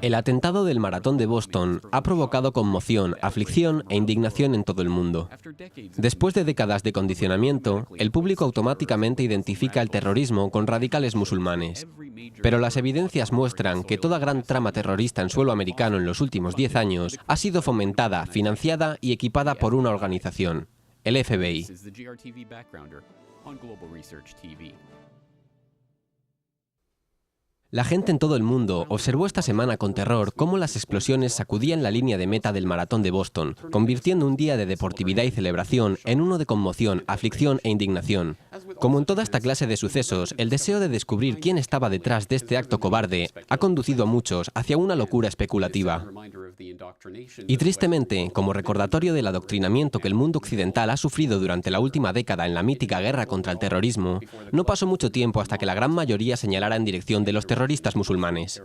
El atentado del Maratón de Boston ha provocado conmoción, aflicción e indignación en todo el mundo. Después de décadas de condicionamiento, el público automáticamente identifica el terrorismo con radicales musulmanes. Pero las evidencias muestran que toda gran trama terrorista en suelo americano en los últimos 10 años ha sido fomentada, financiada y equipada por una organización, el FBI. La gente en todo el mundo observó esta semana con terror cómo las explosiones sacudían la línea de meta del Maratón de Boston, convirtiendo un día de deportividad y celebración en uno de conmoción, aflicción e indignación. Como en toda esta clase de sucesos, el deseo de descubrir quién estaba detrás de este acto cobarde ha conducido a muchos hacia una locura especulativa. Y tristemente, como recordatorio del adoctrinamiento que el mundo occidental ha sufrido durante la última década en la mítica guerra contra el terrorismo, no pasó mucho tiempo hasta que la gran mayoría señalara en dirección de los terroristas musulmanes.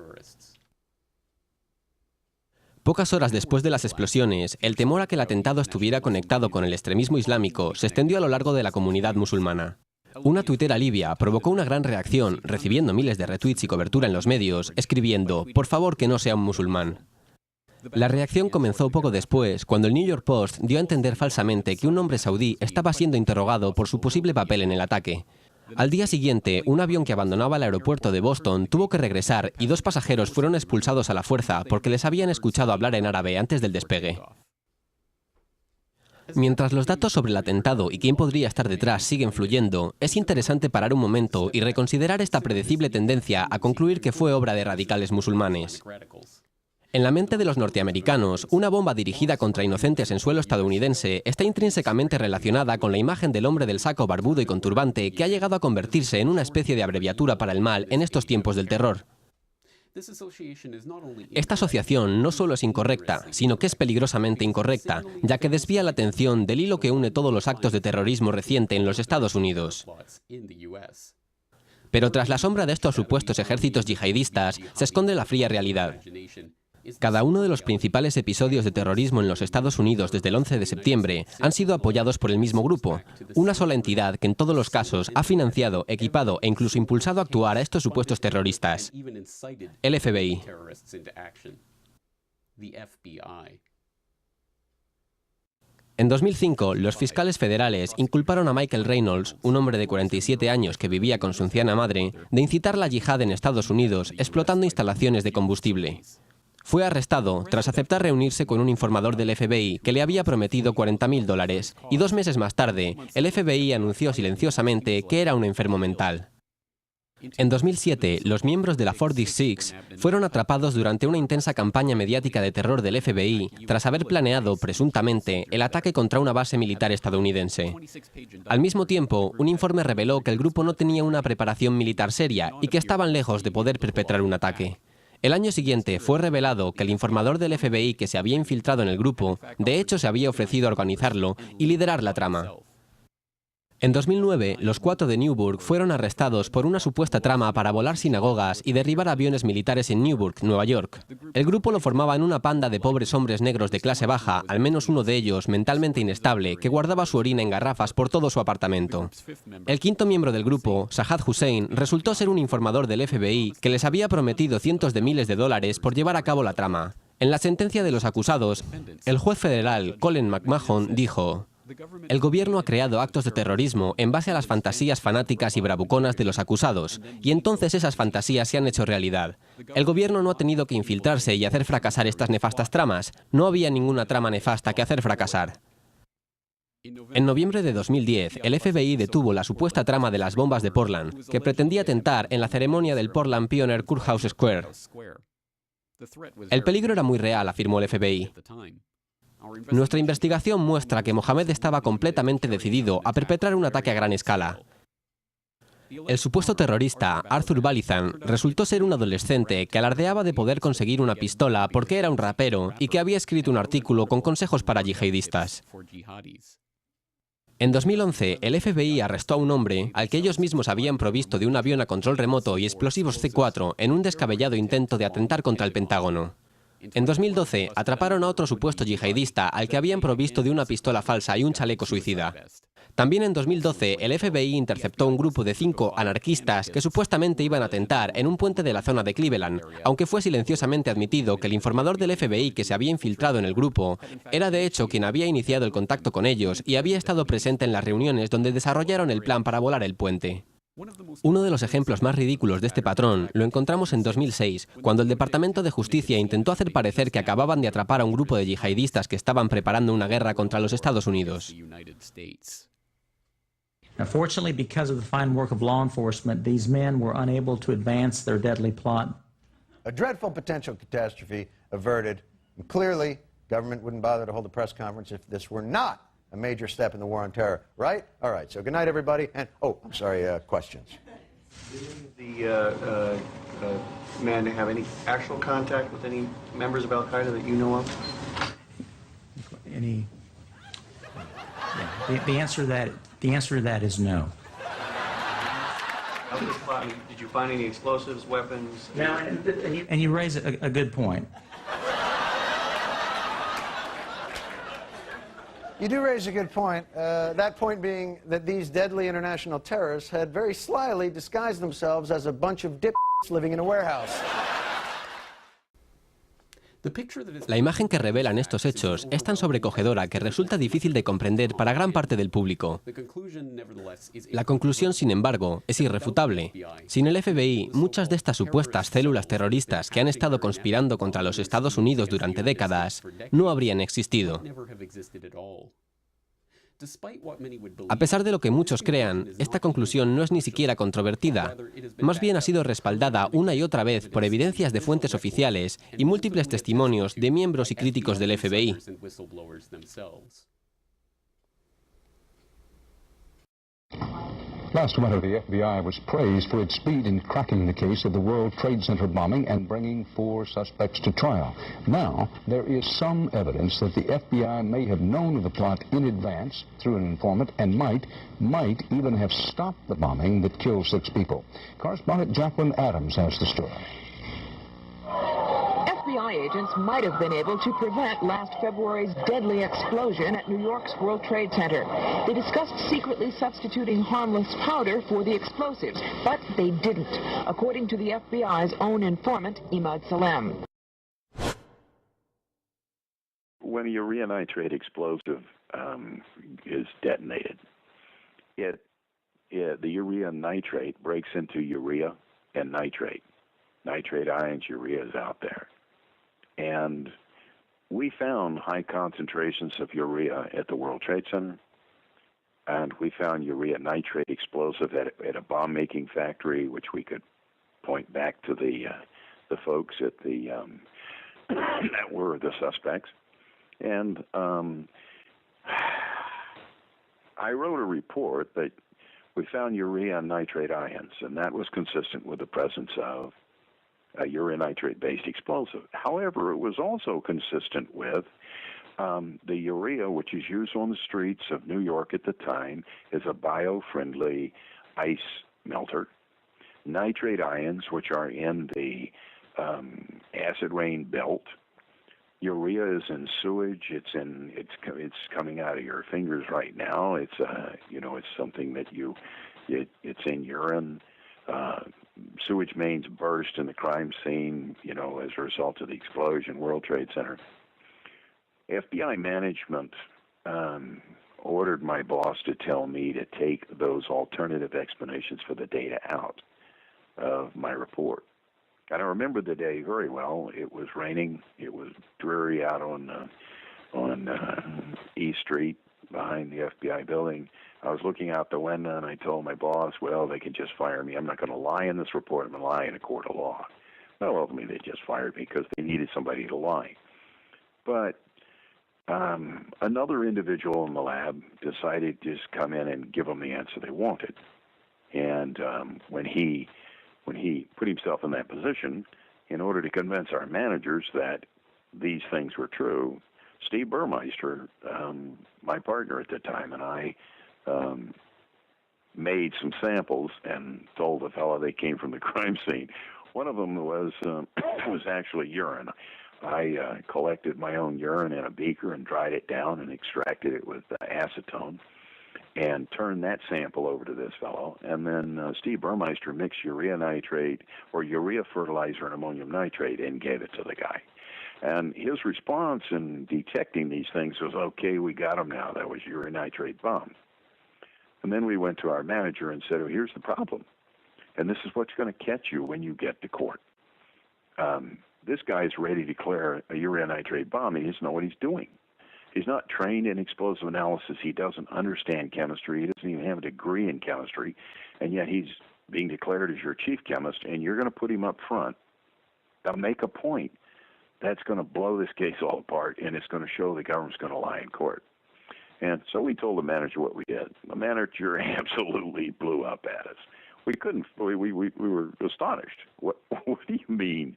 Pocas horas después de las explosiones, el temor a que el atentado estuviera conectado con el extremismo islámico se extendió a lo largo de la comunidad musulmana. Una tuitera libia provocó una gran reacción, recibiendo miles de retweets y cobertura en los medios, escribiendo: "Por favor, que no sea un musulmán". La reacción comenzó poco después, cuando el New York Post dio a entender falsamente que un hombre saudí estaba siendo interrogado por su posible papel en el ataque. Al día siguiente, un avión que abandonaba el aeropuerto de Boston tuvo que regresar y 2 pasajeros fueron expulsados a la fuerza porque les habían escuchado hablar en árabe antes del despegue. Mientras los datos sobre el atentado y quién podría estar detrás siguen fluyendo, es interesante parar un momento y reconsiderar esta predecible tendencia a concluir que fue obra de radicales musulmanes. En la mente de los norteamericanos, una bomba dirigida contra inocentes en suelo estadounidense está intrínsecamente relacionada con la imagen del hombre del saco barbudo y con turbante que ha llegado a convertirse en una especie de abreviatura para el mal en estos tiempos del terror. Esta asociación no solo es incorrecta, sino que es peligrosamente incorrecta, ya que desvía la atención del hilo que une todos los actos de terrorismo reciente en los Estados Unidos. Pero tras la sombra de estos supuestos ejércitos yihadistas se esconde la fría realidad. Cada uno de los principales episodios de terrorismo en los Estados Unidos desde el 11 de septiembre han sido apoyados por el mismo grupo, una sola entidad que en todos los casos ha financiado, equipado e incluso impulsado a actuar a estos supuestos terroristas: el FBI. En 2005, los fiscales federales inculparon a Michael Reynolds, un hombre de 47 años que vivía con su anciana madre, de incitar la yihad en Estados Unidos explotando instalaciones de combustible. Fue arrestado tras aceptar reunirse con un informador del FBI que le había prometido $40.000, y 2 meses más tarde, el FBI anunció silenciosamente que era un enfermo mental. En 2007, los miembros de la 46 fueron atrapados durante una intensa campaña mediática de terror del FBI tras haber planeado, presuntamente, el ataque contra una base militar estadounidense. Al mismo tiempo, un informe reveló que el grupo no tenía una preparación militar seria y que estaban lejos de poder perpetrar un ataque. El año siguiente fue revelado que el informador del FBI que se había infiltrado en el grupo, de hecho se había ofrecido a organizarlo y liderar la trama. En 2009, los 4 de Newburgh fueron arrestados por una supuesta trama para volar sinagogas y derribar aviones militares en Newburgh, Nueva York. El grupo lo formaban una panda de pobres hombres negros de clase baja, al menos uno de ellos mentalmente inestable, que guardaba su orina en garrafas por todo su apartamento. El 5º miembro del grupo, Shahad Hussein, resultó ser un informador del FBI que les había prometido cientos de miles de dólares por llevar a cabo la trama. En la sentencia de los acusados, el juez federal Colin McMahon dijo: "El gobierno ha creado actos de terrorismo en base a las fantasías fanáticas y bravuconas de los acusados, y entonces esas fantasías se han hecho realidad. El gobierno no ha tenido que infiltrarse y hacer fracasar estas nefastas tramas. No había ninguna trama nefasta que hacer fracasar". En noviembre de 2010, el FBI detuvo la supuesta trama de las bombas de Portland, que pretendía atentar en la ceremonia del Portland Pioneer Courthouse Square. El peligro era muy real, afirmó el FBI. Nuestra investigación muestra que Mohammed estaba completamente decidido a perpetrar un ataque a gran escala. El supuesto terrorista, Arthur Balizan, resultó ser un adolescente que alardeaba de poder conseguir una pistola porque era un rapero y que había escrito un artículo con consejos para yihadistas. En 2011, el FBI arrestó a un hombre al que ellos mismos habían provisto de un avión a control remoto y explosivos C4 en un descabellado intento de atentar contra el Pentágono. En 2012, atraparon a otro supuesto yihadista al que habían provisto de una pistola falsa y un chaleco suicida. También en 2012, el FBI interceptó un grupo de 5 anarquistas que supuestamente iban a atentar en un puente de la zona de Cleveland, aunque fue silenciosamente admitido que el informador del FBI que se había infiltrado en el grupo era de hecho quien había iniciado el contacto con ellos y había estado presente en las reuniones donde desarrollaron el plan para volar el puente. Uno de los ejemplos más ridículos de este patrón lo encontramos en 2006, cuando el Departamento de Justicia intentó hacer parecer que acababan de atrapar a un grupo de yihadistas que estaban preparando una guerra contra los Estados Unidos. Now, fortunately, because of the fine work of law enforcement, these men were unable to advance their deadly plot. A dreadful potential catastrophe averted. And clearly, government wouldn't bother to hold a press conference if this were not a major step in the war on terror, right? All right, so good night, everybody. And, oh, I'm sorry, questions. Did the man have any actual contact with any members of Al-Qaeda that you know of? Any? Yeah, the answer to that is no. Did you find any explosives, weapons? Now, and you raise a good point. You do raise a good point, that point being that these deadly international terrorists had very slyly disguised themselves as a bunch of dipshits living in a warehouse. La imagen que revelan estos hechos es tan sobrecogedora que resulta difícil de comprender para gran parte del público. La conclusión, sin embargo, es irrefutable. Sin el FBI, muchas de estas supuestas células terroristas que han estado conspirando contra los Estados Unidos durante décadas no habrían existido. A pesar de lo que muchos crean, esta conclusión no es ni siquiera controvertida. Más bien ha sido respaldada una y otra vez por evidencias de fuentes oficiales y múltiples testimonios de miembros y críticos del FBI. Last winter, the FBI was praised for its speed in cracking the case of the World Trade Center bombing and bringing 4 suspects to trial. Now, there is some evidence that the FBI may have known of the plot in advance through an informant and might even have stopped the bombing that killed 6 people. Correspondent Jacqueline Adams has the story. FBI agents might have been able to prevent last February's deadly explosion at New York's World Trade Center. They discussed secretly substituting harmless powder for the explosives, but they didn't, according to the FBI's own informant, Imad Salem. When a urea nitrate explosive is detonated, the urea nitrate breaks into urea and nitrate. Nitrate ions, urea is out there. And we found high concentrations of urea at the World Trade Center, and we found urea nitrate explosive at a bomb-making factory, which we could point back to the folks at the that were the suspects. And I wrote a report that we found urea and nitrate ions, and that was consistent with the presence of a urea nitrate-based explosive. However, it was also consistent with the urea, which is used on the streets of New York at the time, is a bio-friendly ice melter. Nitrate ions, which are in the acid rain belt. Urea is in sewage. It's coming out of your fingers right now. It's it's something that it's in urine. Sewage mains burst in the crime scene, as a result of the explosion, World Trade Center. FBI management ordered my boss to tell me to take those alternative explanations for the data out of my report. And I remember the day very well. It was raining. It was dreary out on E Street behind the FBI building. I was looking out the window, and I told my boss, well, they can just fire me. I'm not going to lie in this report. I'm going to lie in a court of law. Well, ultimately, they just fired me because they needed somebody to lie. But another individual in the lab decided to just come in and give them the answer they wanted. And when he put himself in that position, in order to convince our managers that these things were true, Steve Burmeister, my partner at the time, and I made some samples and told the fellow they came from the crime scene. One of them was actually urine. I collected my own urine in a beaker and dried it down and extracted it with acetone. and turned that sample over to this fellow. And then Steve Burmeister mixed urea nitrate or urea fertilizer and ammonium nitrate and gave it to the guy. And his response in detecting these things was, okay, we got him now. That was urea nitrate bomb. And then we went to our manager and said, oh, here's the problem. And this is what's going to catch you when you get to court. This guy's ready to declare a urea nitrate bomb. He doesn't know what he's doing. He's not trained in explosive analysis. He doesn't understand chemistry. He doesn't even have a degree in chemistry. And yet he's being declared as your chief chemist, and you're going to put him up front to make a point that's going to blow this case all apart, and it's going to show the government's going to lie in court. And so we told the manager what we did. The manager absolutely blew up at us. We couldn't. We were astonished. What do you mean?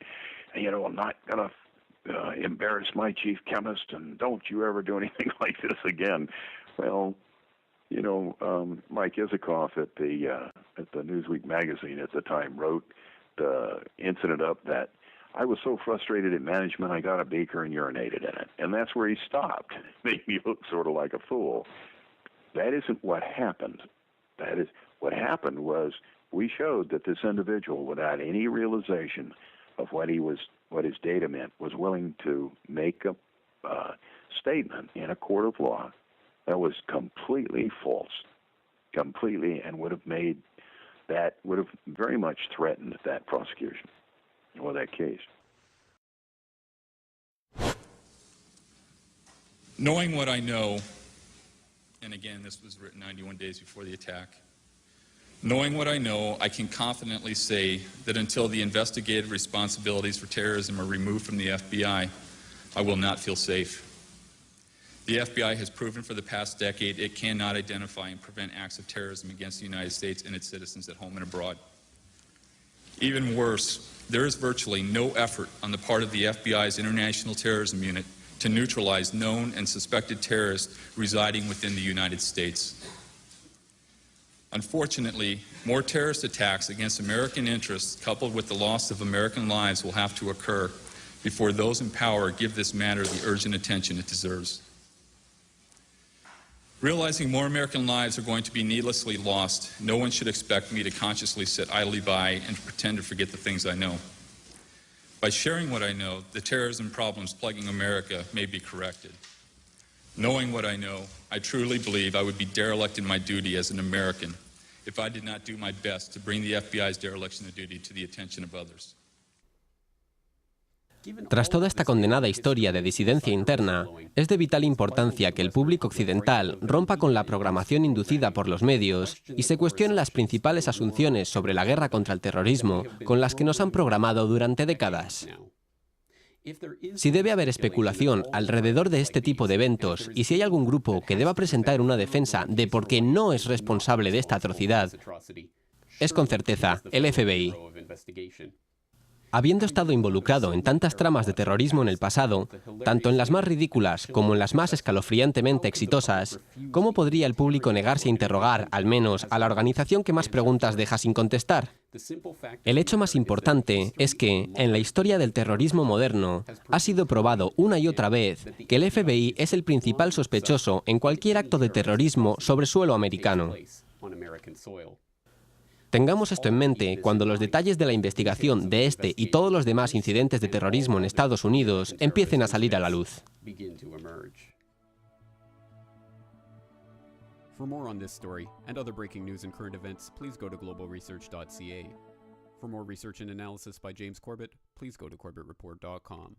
You know, I'm not going to embarrass my chief chemist, and don't you ever do anything like this again. Well, you know, Mike Isikoff at the Newsweek magazine at the time wrote the incident up that I was so frustrated at management I got a beaker and urinated in it. And that's where he stopped. Made me look sort of like a fool. That isn't what happened. That is what happened was we showed that this individual, without any realization of what his data meant, was willing to make a statement in a court of law that was completely false, completely, and would have very much threatened that prosecution or that case. Knowing what I know, and again, this was written 91 days before the attack, knowing what I know, I can confidently say that until the investigative responsibilities for terrorism are removed from the FBI, I will not feel safe. The FBI has proven for the past decade it cannot identify and prevent acts of terrorism against the United States and its citizens at home and abroad. Even worse, there is virtually no effort on the part of the FBI's International Terrorism Unit to neutralize known and suspected terrorists residing within the United States. Unfortunately, more terrorist attacks against American interests, coupled with the loss of American lives, will have to occur before those in power give this matter the urgent attention it deserves. Realizing more American lives are going to be needlessly lost, no one should expect me to consciously sit idly by and pretend to forget the things I know. By sharing what I know, the terrorism problems plaguing America may be corrected. Knowing what I know, I truly believe I would be derelict in my duty as an American if I did not do my best to bring the FBI's dereliction of duty to the attention of others. Tras toda esta condenada historia de disidencia interna, es de vital importancia que el público occidental rompa con la programación inducida por los medios y se cuestione las principales asunciones sobre la guerra contra el terrorismo con las que nos han programado durante décadas. Si debe haber especulación alrededor de este tipo de eventos y si hay algún grupo que deba presentar una defensa de por qué no es responsable de esta atrocidad, es con certeza el FBI. Habiendo estado involucrado en tantas tramas de terrorismo en el pasado, tanto en las más ridículas como en las más escalofriantemente exitosas, ¿cómo podría el público negarse a interrogar, al menos, a la organización que más preguntas deja sin contestar? El hecho más importante es que, en la historia del terrorismo moderno, ha sido probado una y otra vez que el FBI es el principal sospechoso en cualquier acto de terrorismo sobre suelo americano. Tengamos esto en mente cuando los detalles de la investigación de este y todos los demás incidentes de terrorismo en Estados Unidos empiecen a salir a la luz. For more on this story and other breaking news and current events, please go to globalresearch.ca. For more research and analysis by James Corbett, please go to corbettreport.com.